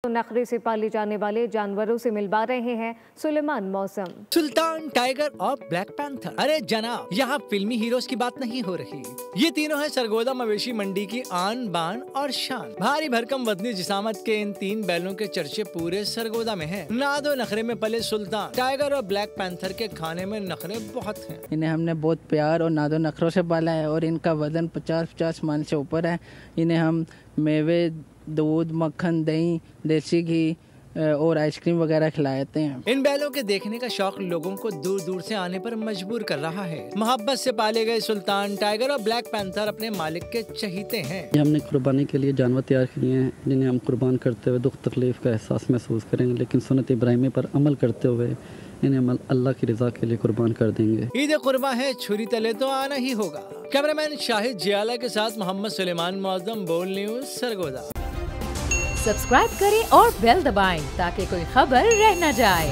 नखरे से पाले जाने वाले जानवरों से मिलवा रहे हैं सुलेमान मौसम। सुल्तान, टाइगर और ब्लैक पैंथर। अरे जनाब, यहाँ फिल्मी हीरोज की बात नहीं हो रही। ये तीनों है सरगोदा मवेशी मंडी की आन बान और शान। भारी भरकम वजनी जिसामत के इन तीन बैलों के चर्चे पूरे सरगोदा में हैं। नादो नखरे में पले सुल्तान, टाइगर और ब्लैक पैंथर के खाने में नखरे बहुत हैं। इन्हें हमने बहुत प्यार और नादो नखरों से पाला है और इनका वजन 50-50 मन से ऊपर है। इन्हें हम मेवे, दूध, मक्खन, दही, देसी घी और आइसक्रीम वगैरह खिलाते हैं। इन बैलों के देखने का शौक लोगों को दूर दूर से आने पर मजबूर कर रहा है। मोहब्बत से पाले गए सुल्तान, टाइगर और ब्लैक पैंथर अपने मालिक के चहीते हैं। ये हमने कुर्बानी के लिए जानवर तैयार किए हैं जिन्हें हम कुर्बान करते हुए दुख तकलीफ का एहसास महसूस करेंगे, लेकिन सुन्नत इब्राहिमी पर अमल करते हुए इन्हें हम अल्लाह की रजा के लिए कुर्बान कर देंगे। ईद कुर्बान है, छुरी तले तो आना ही होगा। कैमरामैन शाहिद जियाला के साथ मोहम्मद सुलेमान मौजम, बोल न्यूज, सरगोदा। सब्सक्राइब करें और बेल दबाएं ताकि कोई खबर रह न जाए।